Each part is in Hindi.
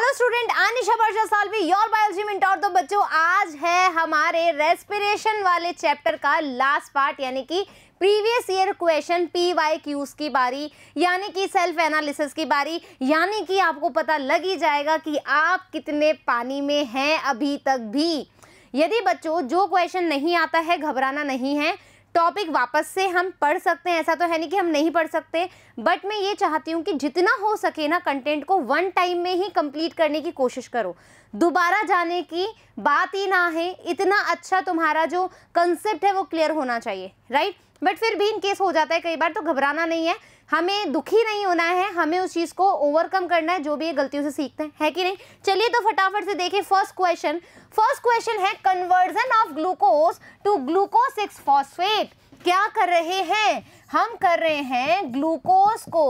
Hello student, Anisha Varsha Salvi, your biology mentor. तो बच्चों, आज है हमारे रेस्पिरेशन वाले चैप्टर का लास्ट पार्ट, यानी कि प्रीवियस ईयर क्वेश्चन PYQs की बारी, यानी कि सेल्फ एनालिसिस की बारी। यानी कि आपको पता लग ही जाएगा कि आप कितने पानी में हैं अभी तक भी। यदि बच्चों जो क्वेश्चन नहीं आता है, घबराना नहीं है, टॉपिक वापस से हम पढ़ सकते हैं। ऐसा तो है नहीं कि हम नहीं पढ़ सकते, बट मैं ये चाहती हूँ कि जितना हो सके ना, कंटेंट को वन टाइम में ही कंप्लीट करने की कोशिश करो। दोबारा जाने की बात ही ना है। इतना अच्छा तुम्हारा जो कंसेप्ट है वो क्लियर होना चाहिए, राइट। बट फिर भी इन केस हो जाता है कई बार, तो घबराना नहीं है, हमें दुखी नहीं होना है, हमें उस चीज़ को ओवरकम करना है, जो भी ये गलतियों से सीखते हैं, है कि नहीं। चलिए तो फटाफट से देखिए फर्स्ट क्वेश्चन है conversion of glucose to glucose 6 phosphate. क्या कर रहे हैं हम? कर रहे हैं ग्लूकोज को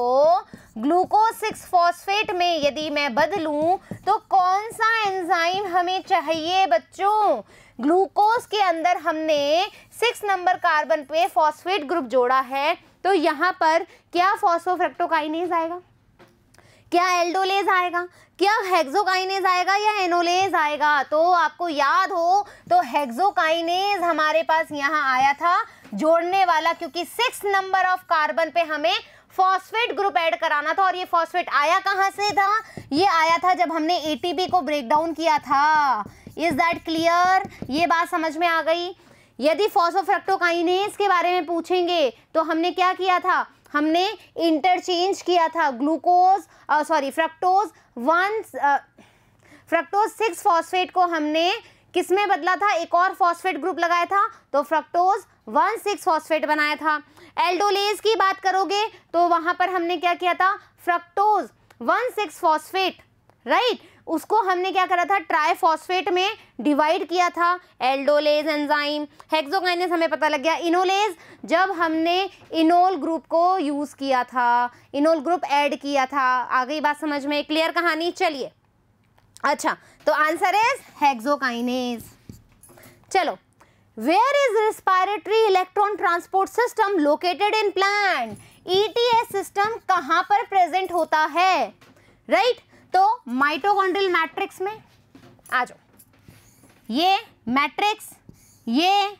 ग्लूकोज 6 फॉस्फेट में यदि मैं बदलूं तो कौन सा एंजाइम हमें चाहिए बच्चों? ग्लूकोज के अंदर हमने 6 नंबर कार्बन पे फॉस्फेट ग्रुप जोड़ा है, तो यहाँ पर क्या फॉस्फोफ्रक्टोकाइनेज आएगा, क्या एल्डोलेज आएगा, क्या हेक्सोकाइनेज आएगा या एनोलेज आएगा? तो आपको याद हो तो हेक्सोकाइनेज हमारे पास यहाँ आया था जोड़ने वाला, क्योंकि 6 नंबर ऑफ कार्बन पे हमें फॉस्फेट ग्रुप ऐड कराना था। और ये फॉस्फेट आया कहाँ से था? ये आया था जब हमने ATP को ब्रेक डाउन किया था। Is that clear? ये बात समझ में आ गई। यदि फॉस्फोफ्रक्टोकाइनेज के बारे में पूछेंगे तो हमने क्या किया था? हमने इंटरचेंज किया था फ्रक्टोज 6 फॉस्फेट को हमने किस में बदला था? एक और फॉस्फेट ग्रुप लगाया था, तो फ्रक्टोज 1,6 फॉस्फेट बनाया था। एल्डोलेज की बात करोगे तो वहां पर हमने क्या किया था? फ्रक्टोज 1,6 फॉस्फेट, राइट, उसको हमने क्या करा था? ट्राइफॉस्फेट में डिवाइड किया था। Aldolase enzyme. हेक्सोकाइनेज हमें पता लग गया। इनोलेज, जब हमने इनोल ग्रुप को यूज किया था, इनोल ग्रुप ऐड किया था। आ गई बात समझ में? क्लियर कहानी? चलिए, अच्छा, तो आंसर इज हेक्सोकाइनेज। चलो, where is respiratory electron transport system located in plant? ETS system कहां पर प्रेजेंट होता है, राइट? तो माइटोकॉन्ड्रियल मैट्रिक्स में आ जाओ। ये मैट्रिक्स, ये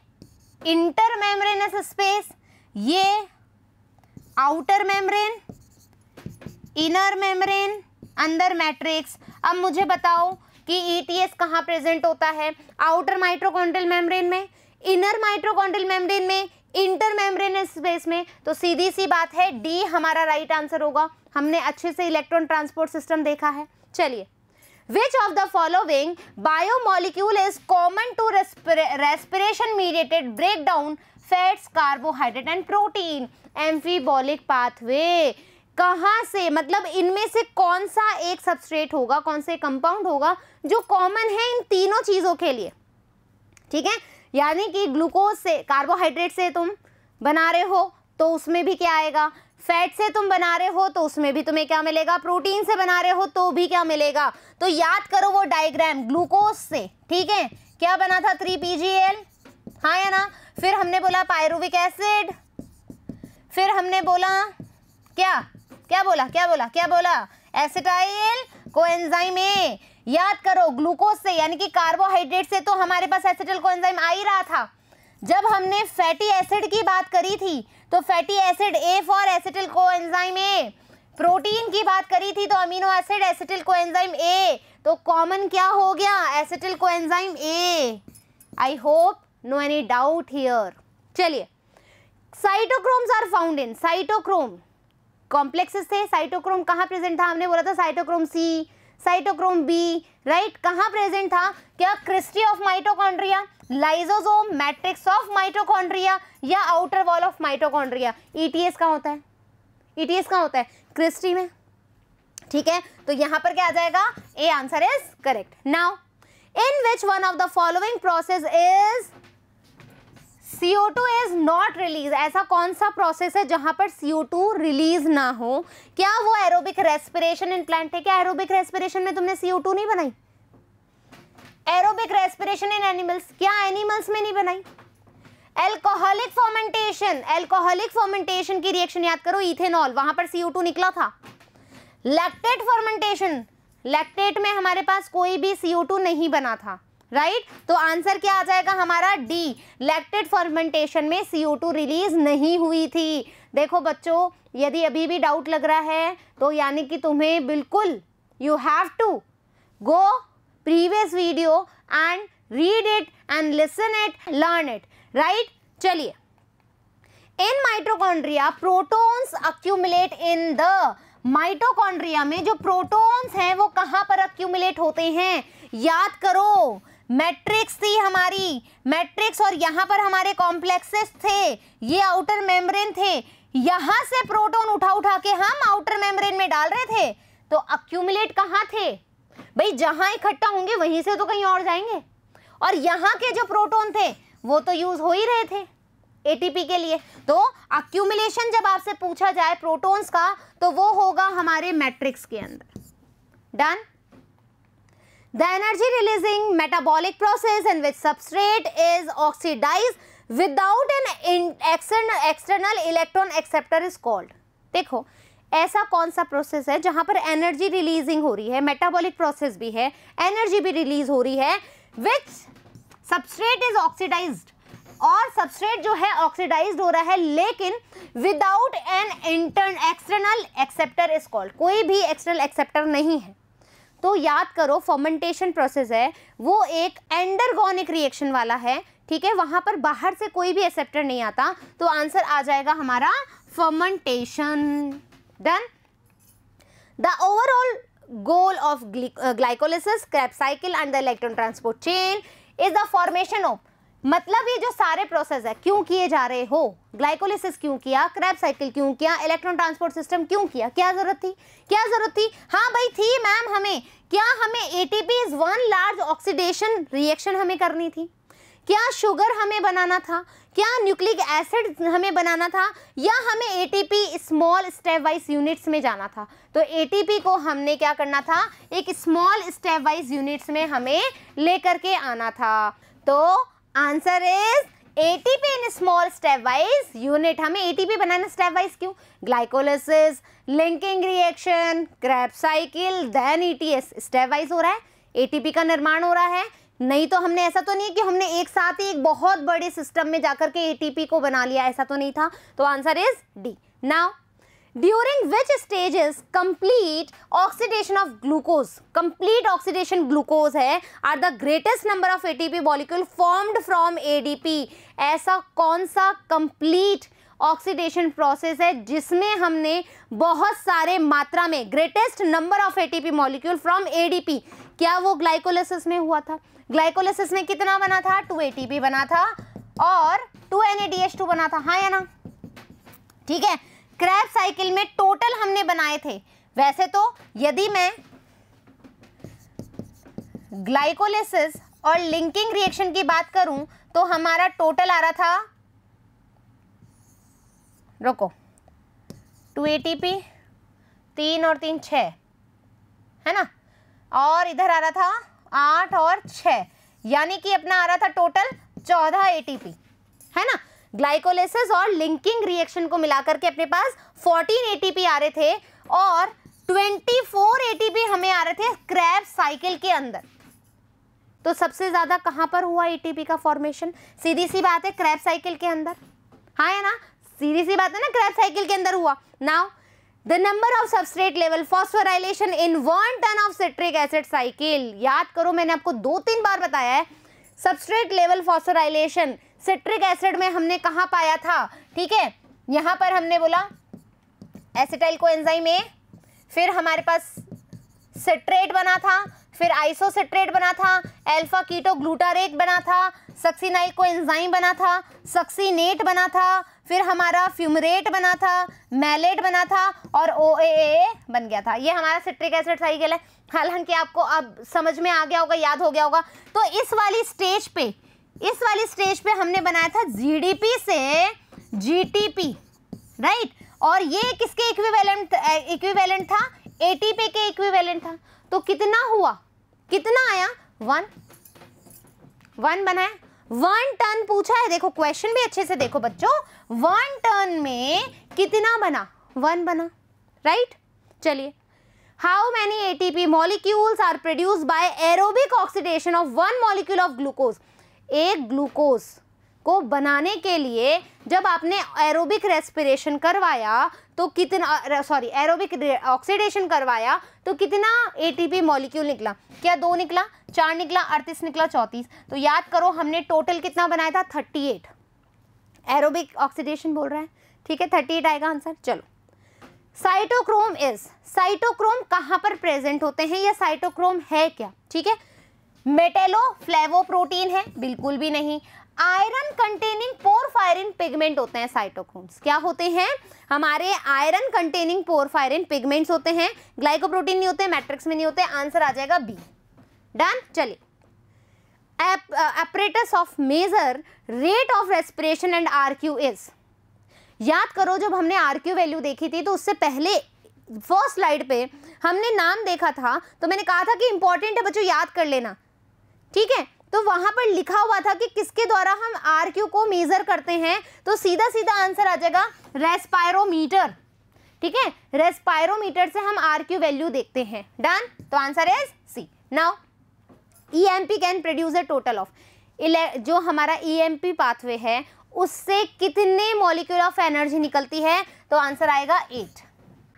इंटर मेम्ब्रेनस स्पेस, ये आउटर मेम्ब्रेन, इनर मेम्ब्रेन, अंदर मैट्रिक्स। अब मुझे बताओ कि ETS कहाँ प्रेजेंट होता है? आउटर माइटोकॉन्ड्रियल मेम्ब्रेन में, इनर माइटोकॉन्ड्रियल मेम्ब्रेन में, इंटर मेम्ब्रेनस स्पेस में। तो सीधी सी बात है, D हमारा राइट आंसर होगा। हमने अच्छे से इलेक्ट्रॉन ट्रांसपोर्ट सिस्टम देखा है। चलिए, Which of the following biomolecule is common to respiration mediated breakdown fats, carbohydrate and protein? Amphibolic pathway। कहाँ से, मतलब इनमें से कौन सा एक सबस्ट्रेट होगा, कौन से कंपाउंड होगा जो कॉमन है इन तीनों चीजों के लिए? ठीक है, यानी कि ग्लूकोज से, कार्बोहाइड्रेट से तुम बना रहे हो तो उसमें भी क्या आएगा? फैट से तुम बना रहे हो तो उसमें भी तुम्हें क्या मिलेगा? प्रोटीन से बना रहे हो तो भी क्या मिलेगा? तो याद करो वो डायग्राम ग्लूकोज से, ठीक है, क्या बना था? 3PGL, हाँ या ना? फिर हमने बोला पायरुविक एसिड, फिर हमने बोला क्या बोला? Acetyl coenzyme A. याद करो, ग्लूकोज से यानी कि कार्बोहाइड्रेट से तो हमारे पास एसिटाइल कोएंजाइम आ ही रहा था। जब हमने फैटी एसिड की बात करी थी तो fatty acid A for acetyl coenzyme A। Protein की बात करी थी तो amino acid acetyl coenzyme A। तो कॉमन क्या हो गया? Acetyl coenzyme A। I hope no any doubt here. चलिए, cytochromes are found in, cytochrome complexes थे। साइटोक्रोम कहाँ प्रेजेंट था? हमने बोला था cytochrome C, cytochrome B, right. कहाँ प्रेजेंट था? क्या cristae of mitochondria, lysosome, matrix of mitochondria या outer wall of mitochondria? ETS कहाँ होता है? ETS कहाँ होता है? क्रिस्टी में, ठीक है। तो यहाँ पर क्या आ जाएगा? A answer is correct. Now, in which one of the following process is CO2 is not release? ऐसा कौन सा प्रोसेस है जहां पर CO2 रिलीज ना हो? क्या वो एरोबिक रेस्पिरेशन इन प्लांट है? क्या एरोबिक रेस्पिरेशन में तुमने CO2 नहीं बनाई? एरोबिक रेस्पिरेशन इन एनिमल्स, क्या एनिमल्स में नहीं बनाई? एल्कोहलिक फर्मेंटेशन की रिएक्शन याद करो, इथेनॉल, वहां पर CO2 निकला था। लैक्टेट फर्मेंटेशन, लैक्टेट में हमारे पास कोई भी CO2 नहीं बना था, राइट। तो आंसर क्या आ जाएगा हमारा डी, लैक्टेट फर्मेंटेशन में CO2 रिलीज नहीं हुई थी। देखो बच्चों, यदि अभी भी डाउट लग रहा है तो यानी कि तुम्हें बिल्कुल you have to go previous video and read it and listen it, learn it, right. चलिए, in mitochondria protons accumulate in the, mitochondria में जो प्रोटॉन्स हैं वो कहां पर अक्यूमुलेट होते हैं, याद करो, मैट्रिक्स थी हमारी, मैट्रिक्स, और यहां पर हमारे कॉम्प्लेक्सेस थे, ये आउटर मेम्ब्रेन थे, यहां से प्रोटॉन उठा उठा के हम आउटर मेम्ब्रेन में डाल रहे थे। तो अक्यूमुलेट कहां थे भाई, जहां इकट्ठा होंगे वहीं से तो कहीं और जाएंगे, और यहां के जो प्रोटॉन थे वो तो यूज हो ही रहे थे ATP के लिए। तो अक्यूमुलेशन जब आपसे पूछा जाए प्रोटॉन्स का तो वो होगा हमारे मैट्रिक्स के अंदर। Done. The energy releasing metabolic process in which substrate is oxidized without an external electron acceptor is called. देखो, ऐसा कौन सा प्रोसेस है जहां पर एनर्जी रिलीजिंग हो रही है, मेटाबॉलिक प्रोसेस भी है, एनर्जी भी रिलीज हो रही है, विच सबस्ट्रेट इज ऑक्सीडाइज्ड, और सबस्ट्रेट जो है ऑक्सीडाइज्ड हो रहा है लेकिन without an external acceptor is called, कोई भी एक्सटर्नल एक्सेप्टर नहीं है। तो याद करो, फर्मेंटेशन प्रोसेस है वो एक एंडरगोनिक रिएक्शन वाला है, ठीक है, वहां पर बाहर से कोई भी एक्सेप्टर नहीं आता, तो आंसर आ जाएगा हमारा fermentation. Done. The overall goal of glycolysis, Krebs cycle and the electron transport chain is the formation of, मतलब ये जो सारे प्रोसेस है क्यों किए जा रहे हो, ग्लाइकोलिसिस क्यों किया, Krebs साइकिल क्यों किया, इलेक्ट्रॉन ट्रांसपोर्ट सिस्टम क्यों किया, क्या जरूरत थी, क्या जरूरत थी, हाँ भाई थी मैम, हमें क्या, हमें ATP is one large oxidation reaction हमें करनी थी, क्या शुगर हमें बनाना था, क्या न्यूक्लिक एसिड हमें बनाना था, या हमें ATP small step wise units में जाना था। तो ATP को हमने क्या करना था, एक स्मॉल स्टेप वाइज यूनिट्स में हमें लेकर के आना था। तो answer is ATP in small step wise unit. हमें ATP बनाना स्टेप वाइज क्यों, glycolysis, linking reaction, Krebs cycle, then ETS, step wise हो रहा है, ATP का निर्माण हो रहा है। नहीं तो हमने, ऐसा तो नहीं कि हमने एक साथ ही एक बहुत बड़े सिस्टम में जाकर के ATP को बना लिया, ऐसा तो नहीं था। तो answer is D. Now, during which stages complete oxidation of glucose, complete oxidation glucose है, are the greatest number of ATP molecule formed from ADP। ऐसा कौन सा कंप्लीट ऑक्सीडेशन प्रोसेस है जिसमें हमने बहुत सारे मात्रा में greatest number of ATP molecule from ADP, क्या वो ग्लाइकोलिसिस में हुआ था? ग्लाइकोलिसिस में कितना बना था, 2 ATP बना था और 2 NADH2 बना था, हाँ या ना, ठीक है। Krebs साइकिल में टोटल हमने बनाए थे, वैसे तो यदि मैं ग्लाइकोलिसिस और लिंकिंग रिएक्शन की बात करूं तो हमारा टोटल आ रहा था, रुको, 2 ATP, 3 और 3 6 है ना, और इधर आ रहा था 8 और 6, यानी कि अपना आ रहा था टोटल 14 ATP, है ना। ग्लाइकोलिसिस और लिंकिंग रिएक्शन को मिलाकर के अपने पास 14 ATP आ रहे थे और 24 ATP हमें आ रहे थे Krebs साइकिल के अंदर। तो सबसे ज्यादा कहां पर हुआ ATP का फॉर्मेशन? सीधी सी बात है, Krebs साइकिल के अंदर, हाँ है ना, सीधी सी बात है ना, Krebs साइकिल के अंदर हुआ। Now the number of substrate level phosphorylation in 1 turn of citric acid cycle, याद करो मैंने आपको 2-3 बार बताया है, substrate level phosphorylation citric acid में हमने कहाँ पाया था, ठीक है, यहाँ पर हमने बोला एसिटाइल कोएंजाइम ए, फिर हमारे पास सिट्रेट बना था, फिर आइसोसिट्रेट बना था, अल्फा कीटो ग्लूटारेट बना था, सक्सिनाइल कोएंजाइम बना था, सक्सिनेट बना था, फिर हमारा फ्यूमरेट बना था, मैलेट बना था और OAA बन गया था। ये हमारा सिट्रिक एसिड साइकिल है। हालांकि आपको अब समझ में आ गया होगा, याद हो गया होगा। तो इस वाली स्टेज पे हमने बनाया था GDP से GTP, राइट, और ये किसके इक्विवेलेंट था, ATP के इक्विवेलेंट था। तो कितना हुआ, कितना आया, 1 बनाया, 1 टन पूछा है, देखो क्वेश्चन भी अच्छे से देखो बच्चों, 1 टन में कितना बना, 1 बना, राइट। चलिए how many ATP molecules are produced by aerobic oxidation of one molecule of glucose. एक ग्लूकोज को बनाने के लिए जब आपने एरोबिक रेस्पिरेशन करवाया तो कितना, सॉरी एरोबिक ऑक्सीडेशन करवाया तो कितना एटीपी मॉलिक्यूल निकला? क्या 2 निकला, 4 निकला, 38 निकला, 34। तो याद करो हमने टोटल कितना बनाया था? 38। एरोबिक ऑक्सीडेशन बोल रहा है, ठीक है, 38 आएगा आंसर। चलो, साइटोक्रोम इज, साइटोक्रोम कहाँ पर प्रेजेंट होते हैं या साइटोक्रोम है क्या? ठीक है, मेटेलोफ्लेवोप्रोटीन है? बिल्कुल भी नहीं। आयरन कंटेनिंग पोरफायरिन पिगमेंट होते हैं साइटोक्रोम्स। क्या होते हैं? हमारे आयरन कंटेनिंग पोरफायरिन पिगमेंट्स होते हैं। ग्लाइकोप्रोटीन नहीं होते, मैट्रिक्स में नहीं होते। आंसर आ जाएगा बी। डन। चलिए, apparatus of measure rate of respiration and RQ is। याद करो जब हमने RQ वैल्यू देखी थी तो उससे पहले फर्स्ट स्लाइड पे हमने नाम देखा था, तो मैंने कहा था कि इंपॉर्टेंट है बच्चों, याद कर लेना, ठीक है। तो वहां पर लिखा हुआ था कि किसके द्वारा हम RQ को मेजर करते हैं, तो सीधा सीधा आंसर आ जाएगा रेस्पायरोमीटर, ठीक है। रेस्पायरोमीटर से हम RQ वैल्यू देखते हैं। डन। तो answer is C. Now EMP can produce a total of, जो हमारा EMP पाथवे है उससे कितने मॉलिक्यूल ऑफ एनर्जी निकलती है? तो आंसर आएगा 8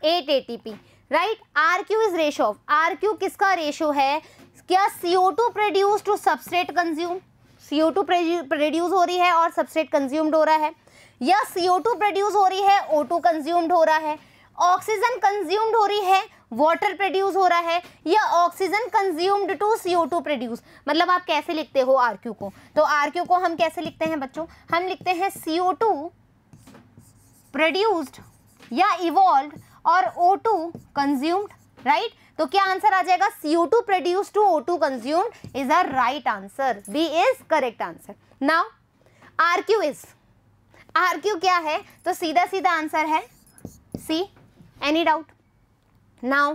ATP, right. RQ is ratio of, RQ किसका रेशो है? क्या CO2 produce to substrate consume, CO2 produce हो रही है और सबस्ट्रेट कंज्यूम्ड हो रहा है, या CO2 प्रोड्यूस हो रही है O2 कंज्यूम्ड हो रहा है, ऑक्सीजन कंज्यूम्ड हो रही है वाटर प्रोड्यूस हो रहा है, या oxygen consumed to CO2 produce. मतलब आप कैसे लिखते हो RQ को? तो RQ को हम कैसे लिखते हैं बच्चों? हम लिखते हैं CO2 प्रोड्यूस्ड या इवॉल्व्ड और O2 कंज्यूम्ड, राइट। तो क्या आंसर आ जाएगा? CO2 produced to O2 consumed is a right answer. B is correct answer. Now RQ इज, RQ क्या है? तो सीधा सीधा आंसर है C. Any doubt? Now,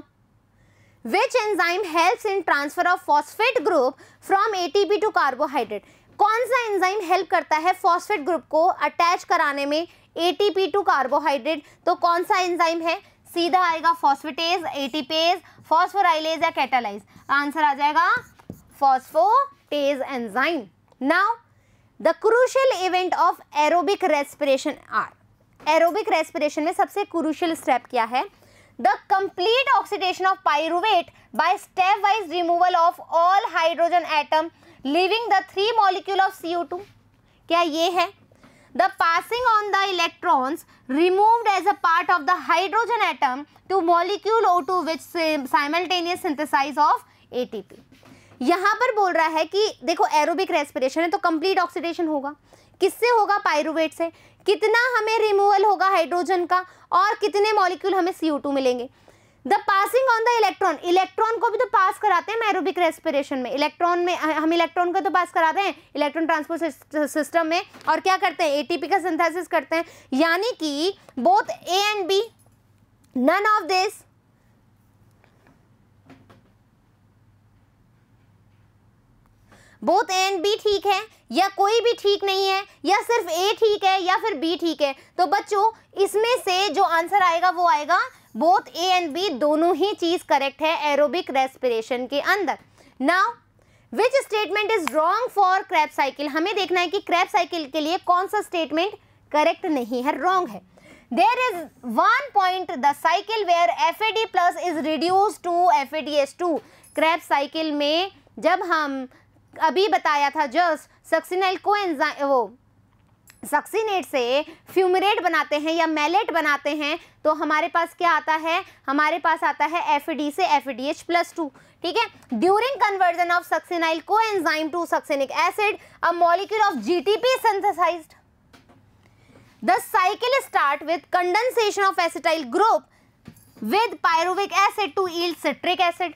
which enzyme helps in transfer of phosphate group from ATP to carbohydrate? कौन सा एंजाइम हेल्प करता है फॉस्फेट ग्रुप को अटैच कराने में ATP टू कार्बोहाइड्रेट? तो कौन सा एंजाइम है? सीधा आएगा फॉस्फेटेज, एटीपेज, फॉस्फोराइलेज या कैटालाइज। आंसर आ जाएगा phosphatase enzyme. Now the crucial event of aerobic respiration are, aerobic respiration में सबसे क्रूशियल स्टेप क्या है? The complete oxidation of pyruvate by stepwise removal of all hydrogen atom leaving the 3 molecule of CO2। क्या ये है? The passing on the electrons removed as a part of the hydrogen atom to molecule O2 which simultaneous synthesis of ATP। यहाँ पर बोल रहा है कि देखो एरोबिक रेस्पिरेशन है तो कंप्लीट ऑक्सीडेशन होगा, किससे होगा? पाइरुवेट से। कितना हमें रिमूवल होगा हाइड्रोजन का और कितने मॉलिक्यूल हमें CO2 मिलेंगे? The passing on the electron, electron को भी तो पास कराते हैं एरोबिक रेस्पिरेशन में। इलेक्ट्रॉन में हम इलेक्ट्रॉन को तो पास कराते हैं इलेक्ट्रॉन ट्रांसपोर्ट सिस्टम में, और क्या करते हैं? ATP का सिंथेसिस करते हैं। यानी कि both A and B, none of this, both A and B ठीक है, या कोई भी ठीक नहीं है, या सिर्फ A ठीक है या फिर B ठीक है? तो बच्चों इसमें से जो आंसर आएगा वो आएगा बोथ A एंड B, दोनों ही चीज करेक्ट है एरोबिक रेस्पिरेशन के अंदर। Now which statement is wrong for Krebs cycle? हमें देखना है कि क्रेब्स साइकिल के लिए कौन सा स्टेटमेंट करेक्ट नहीं है, रॉन्ग है। There is one point the cycle where FAD plus is reduced to FADH2। Krebs cycle में जब हम अभी बताया था जस्ट सक्सिनाइल को वो सक्सिनेट से फ्यूमरेट बनाते हैं या मेलेट बनाते हैं तो हमारे पास क्या आता है? हमारे पास आता है FAD से FADH+2, ठीक है। During conversion of succinyl coenzyme to succinic acid a molecule of GTP synthesized. The cycle start with condensation of acetyl group with pyruvic acid to yield citric acid.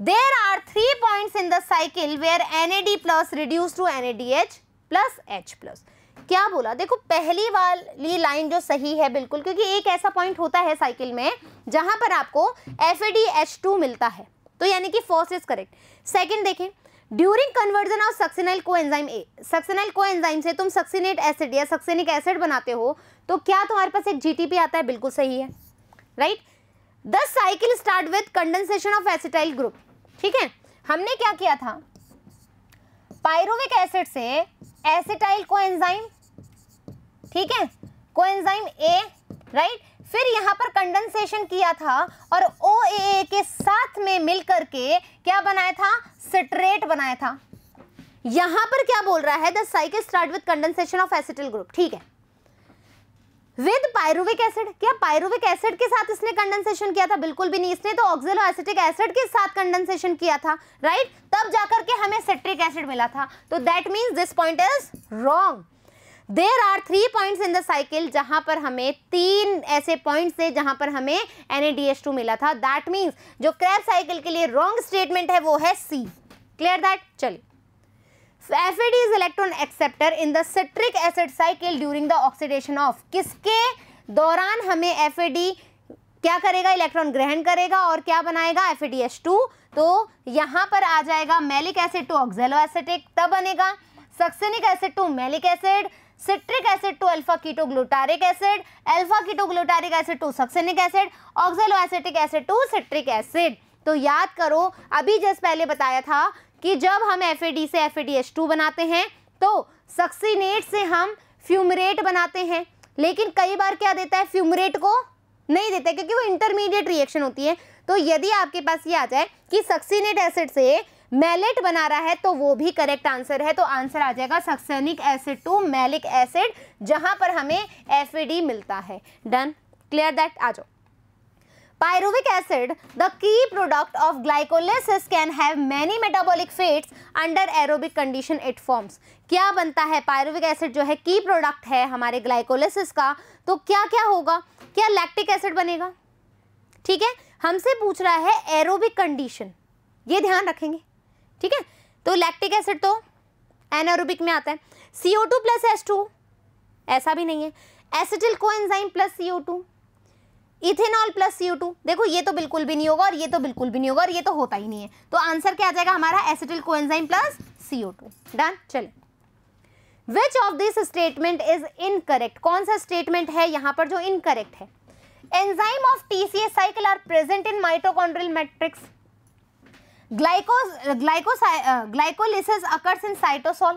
There are 3 points in the cycle where NAD plus reduced to NADH plus H plus। क्या बोला? देखो पहली वाली लाइन जो सही है बिल्कुल, क्योंकि एक ऐसा पॉइंट होता है साइकिल में जहां पर आपको FADH2 मिलता है, तो यानी कि फर्स्ट इज करेक्ट। सेकंड देखें, during conversion of succinyl coenzyme A, succinyl coenzyme से तुम सक्सिनेट एसिड या सक्सिनिक एसिड बनाते हो तो क्या तुम्हारे पास एक GTP आता है? बिल्कुल सही है, right. The cycle start with condensation of acetyl group. ठीक है, हमने क्या किया था, पायरुविक एसिड से एसिटाइल कोएंजाइम, ठीक है, कोएंजाइम ए, राइट, फिर यहाँ पर कंडेंसेशन किया था और OAA के साथ में मिलकर के क्या बनाया था, सिट्रेट बनाया था। यहां पर क्या बोल रहा है, the cycle start with condensation of acetyl group. ठीक है, विद पायरुविक एसिड, क्या पायरुविक एसिड के साथ इसने कंडेंसेशन किया था, बिल्कुल भी नहीं, इसने तो ऑक्सैलो एसिटिक एसिड के साथ कंडेंसेशन किया था, राइट, तब जाकर के हमें सिट्रिक एसिड मिला था। तो that means this point is wrong. There are 3 points in the cycle, जहां पर हमें 3 ऐसे पॉइंट्स थे जहां पर हमें NaDH2 मिला था। दैट मींस जो क्रैब साइकिल के लिए रॉन्ग स्टेटमेंट है वो है सी। Clear that? चलिए, FAD is electron acceptor in the citric acid cycle during the oxidation of, किसके दौरान हमें FAD क्या करेगा, इलेक्ट्रॉन ग्रहण करेगा और क्या बनाएगा, FADH2। तो यहाँ पर आ जाएगा malic acid to oxaloacetic, तब बनेगा succinic acid to malic acid, citric acid to alpha ketoglutaric acid, alpha ketoglutaric acid to succinic acid, oxaloacetic acid to citric acid. तो याद करो, अभी जस्ट पहले बताया था कि जब हम FAD से FADH2 बनाते हैं तो सक्सीनेट से हम फ्यूमरेट बनाते हैं, लेकिन कई बार क्या देता है, फ्यूमरेट को नहीं देता क्योंकि वो इंटरमीडिएट रिएक्शन होती है। तो यदि आपके पास ये आ जाए कि सक्सीनेट एसिड से मैलेट बना रहा है तो वो भी करेक्ट आंसर है। तो आंसर आ जाएगा succinic acid to malic acid, जहां पर हमें FAD मिलता है। डन? Clear that? आ जाओ। Pyruvic acid, the key product of glycolysis, can have many metabolic fates under aerobic condition it forms. क्या बनता है, पायरुविक एसिड जो है की प्रोडक्ट है हमारे ग्लाइकोलिसिस का, तो क्या क्या होगा, क्या लैक्टिक एसिड बनेगा। ठीक है, हमसे पूछ रहा है एरोबिक कंडीशन, ये ध्यान रखेंगे। ठीक है, तो लैक्टिक एसिड तो एनारोबिक में आता है। CO2 प्लस H2 ऐसा भी नहीं है, acetyl coenzyme plus CO2, ethanol plus CO2, देखो ये तो बिल्कुल भी नहीं होगा और ये तो बिल्कुल भी नहीं होगा और ये तो होता ही नहीं है। तो आंसर क्या आ जाएगा हमारा, acetyl coenzyme plus CO2। Done? चलिए, which of this statement is incorrect, कौन सा स्टेटमेंट है यहाँ पर जो इनकरेक्ट है। Enzyme of TCA cycle are present in mitochondrial matrix, glycolysis occurs in cytosol,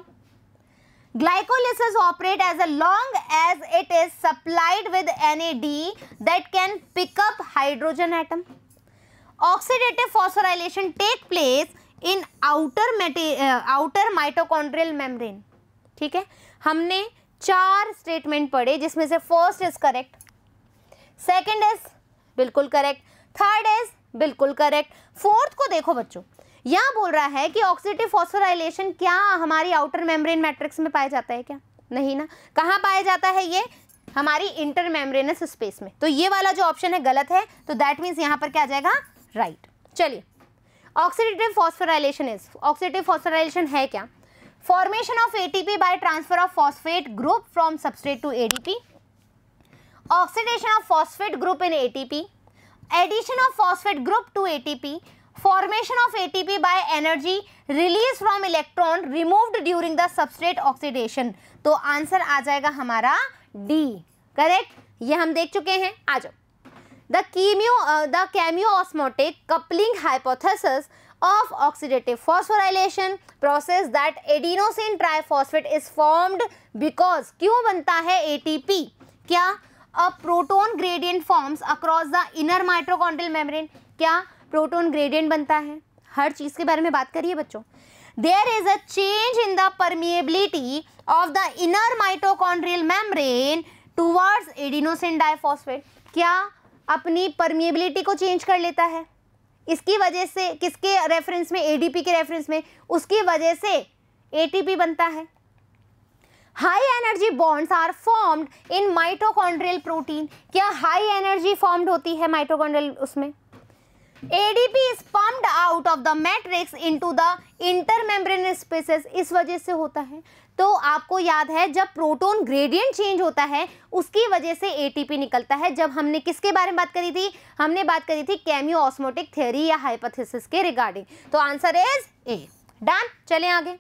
glycolysis operate as long as it is supplied with NAD that can pick up hydrogen atom. Oxidative phosphorylation take place in outer mitochondrial membrane. ठीक है, हमने 4 स्टेटमेंट पढ़े जिसमें से first is correct, second is बिल्कुल करेक्ट, थर्ड इज बिल्कुल करेक्ट, फोर्थ को देखो बच्चों, यहाँ बोल रहा है कि ऑक्सीडेटिव फॉस्फोराइलेशन क्या हमारी आउटर मेम्ब्रेन मैट्रिक्स में पाया जाता है क्या, नहीं ना। कहाँ पाया जाता है, ये हमारी इंटर मेम्ब्रेनस स्पेस में। तो ये वाला जो ऑप्शन है गलत है, तो दैट मीन्स यहाँ पर क्या आ जाएगा, राइट। चलिए, oxidative phosphorylation is, oxidative phosphorylation है क्या, formation of ATP by transfer of phosphate group from substrate to ADP, oxidation of phosphate group in ATP, addition of phosphate group to ATP, formation of ATP by energy released from electron removed during the substrate oxidation। तो आंसर आ जाएगा हमारा D, करेक्ट, ये हम देख चुके हैं। आ जाओ, the chemiosmotic coupling hypothesis of oxidative phosphorylation process that adenosine triphosphate is formed because, क्यों बनता है ATP, क्या, a proton gradient forms across the inner mitochondrial membrane, क्या प्रोटोन ग्रेडियंट बनता है, हर चीज के बारे में बात करिए बच्चों। There is a change in the permeability of the inner mitochondrial membrane towards adenosine diphosphate, क्या अपनी परमिएबिलिटी को चेंज कर लेता है, इसकी वजह से किसके रेफरेंस में, ADP के रेफरेंस में, उसकी वजह से ATP बनता है। High energy bonds are formed in mitochondrial protein, क्या हाई एनर्जी फॉर्म्ड होती है माइटोकॉन्ड्रियल उसमें। ADP is pumped out of the matrix into the intermembranous spaces, इस वजह से होता है। तो आपको याद है जब प्रोटोन ग्रेडियंट चेंज होता है उसकी वजह से ATP निकलता है। जब हमने किसके बारे में बात करी थी, हमने बात करी थी केमियोऑस्मोटिक थ्योरी या हाइपोथेसिस के रिगार्डिंग। तो आंसर इज A। डन? चलें आगे।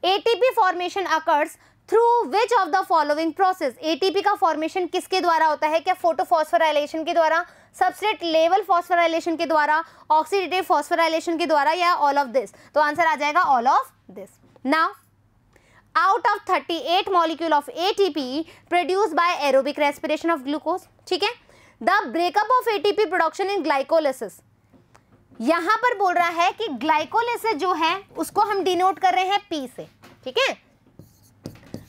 ATP formation occurs through which of the following process, ATP का फॉर्मेशन किसके द्वारा होता है? क्या फोटोफॉस्फोराइलेशन के द्वारा, सबस्ट्रेट लेवल फॉस्फोराइलेशन के द्वारा, ऑक्सीडेटिव फॉस्फोराइलेशन के द्वारा, या ऑल ऑफ दिस? तो आंसर आ जाएगा all of this. Now out of 38 molecule of ATP produced by aerobic respiration of glucose, ठीक है. The breakup of ATP production in glycolysis, यहां पर बोल रहा है कि ग्लाइकोलिसिस जो है उसको हम डिनोट कर रहे हैं P से, ठीक है.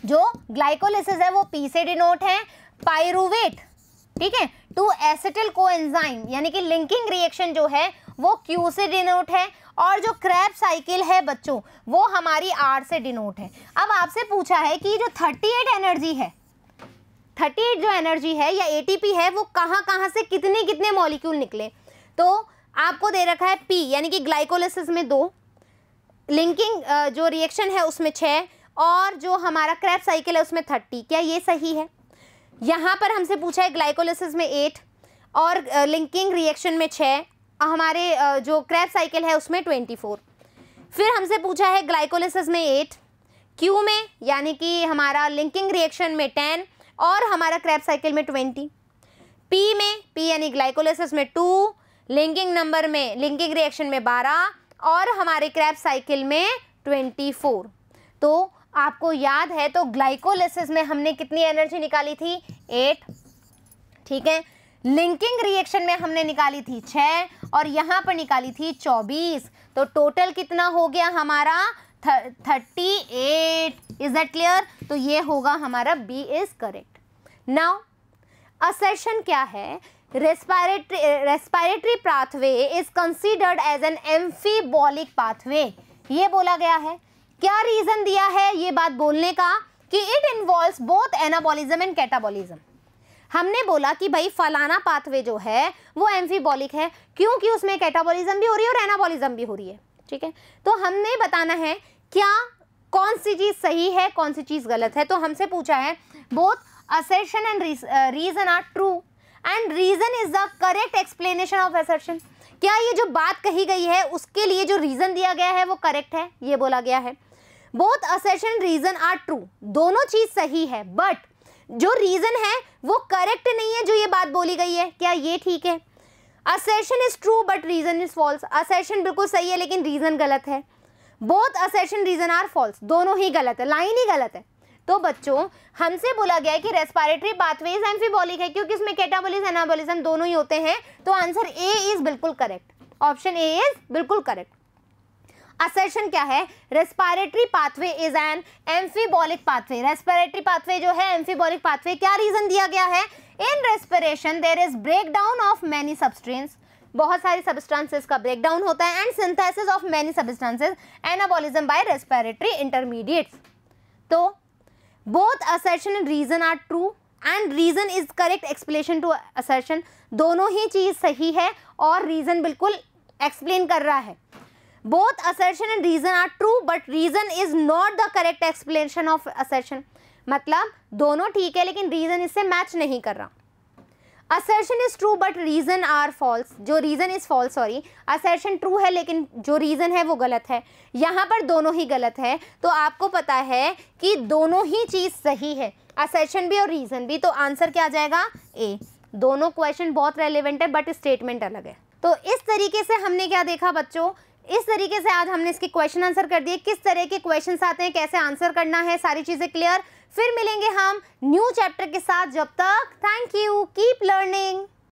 जो ग्लाइकोलिसिस है वो P से डिनोट है. पाइरुवेट, ठीक है, टू एसिटिल कोएंजाइम यानी कि लिंकिंग रिएक्शन जो है वो Q से डिनोट है. और जो क्रैब साइकिल है बच्चों वो हमारी R से डिनोट है. अब आपसे पूछा है कि जो 38 एनर्जी है, 38 जो एनर्जी है या ATP है वो कहाँ कहाँ से कितने कितने मॉलिक्यूल निकले. तो आपको दे रखा है P यानी कि ग्लाइकोलिसिस में 2, लिंकिंग जो रिएक्शन है उसमें 6 और जो हमारा क्रैब साइकिल है उसमें 30. क्या ये सही है? यहाँ पर हमसे पूछा है ग्लाइकोलिसिस में 8 और लिंकिंग रिएक्शन में 6, हमारे जो क्रैब साइकिल है उसमें 24. फिर हमसे पूछा है ग्लाइकोलिसिस में 8, क्यू में यानी कि हमारा लिंकिंग रिएक्शन में 10 और हमारा क्रैब साइकिल में 20. पी में, पी यानी ग्लाइकोलिसिस में 2, लिंकिंग रिएक्शन में 12 और हमारे क्रैब साइकिल में 24. तो आपको याद है तो ग्लाइकोलिसिस में हमने कितनी एनर्जी निकाली थी? 8, ठीक है. लिंकिंग रिएक्शन में हमने निकाली थी 6 और यहाँ पर निकाली थी 24. तो टोटल कितना हो गया हमारा? 38. Is that clear? तो ये होगा हमारा B is correct. Now assertion क्या है? Respiratory pathway is considered as an amphibolic pathway. ये बोला गया है. क्या रीजन दिया है ये बात बोलने का? कि it involves both anabolism and catabolism. हमने बोला कि भाई फलाना पाथवे जो है वो एम्फीबॉलिक है क्योंकि उसमें कैटाबॉलिज्म भी हो रही है और एनाबॉलिज्म भी हो रही है, ठीक है. तो हमने बताना है क्या कौन सी चीज सही है कौन सी चीज गलत है. तो हमसे पूछा है both assertion and reason are true and reason is the correct explanation of assertion. क्या ये जो बात कही गई है उसके लिए जो रीजन दिया गया है वो करेक्ट है? ये बोला गया है. Both assertion reason are true, दोनों चीज सही है बट जो रीजन है वो करेक्ट नहीं है जो ये बात बोली गई है. क्या ये ठीक है? Assertion is true but reason is false. Assertion बिल्कुल सही है लेकिन रीजन गलत है. Both assertion reason are false, दोनों ही गलत है, लाइन ही गलत है. तो बच्चों हमसे बोला गया है कि रेस्पिरेटरी पाथवेज एम्फीबॉलिक है क्योंकि इसमें कैटाबॉलिज्म एनाबॉलिज्म दोनों ही होते हैं. तो आंसर ए इज बिल्कुल करेक्ट. ऑप्शन ए इज बिल्कुल करेक्ट. असर्शन क्या है? Respiratory pathway is an amphibolic pathway. Respiratory pathway जो है एम्फीबॉलिक पाथवे. क्या रीजन दिया गया है? In respiration there is breakdown of many substance, बहुत सारी सब्सटेंसेस का ब्रेकडाउन होता है and synthesis of many substances, anabolism by respiratory intermediates. तो both assertion and reason are true and reason is correct explanation to assertion. दोनों ही चीज सही है और रीजन बिल्कुल एक्सप्लेन कर रहा है. Both assertion and reason are true, but reason is not the correct explanation of assertion. मतलब दोनों ठीक है लेकिन reason इससे मैच नहीं कर रहा. Assertion is true but reason are false. जो reason is false, sorry. Assertion true है लेकिन जो reason है वो गलत है. यहाँ पर दोनों ही गलत है. तो आपको पता है कि दोनों ही चीज़ सही है, assertion भी और reason भी. तो आंसर क्या आ जाएगा? A. दोनों क्वेश्चन बहुत रेलिवेंट है बट स्टेटमेंट अलग है. तो इस तरीके से हमने क्या देखा बच्चों? इस तरीके से आज हमने इसके क्वेश्चन आंसर कर दिए. किस तरह के क्वेश्चंस आते हैं, कैसे आंसर करना है, सारी चीज़ें क्लियर. फिर मिलेंगे हम न्यू चैप्टर के साथ. जब तक थैंक यू, कीप लर्निंग.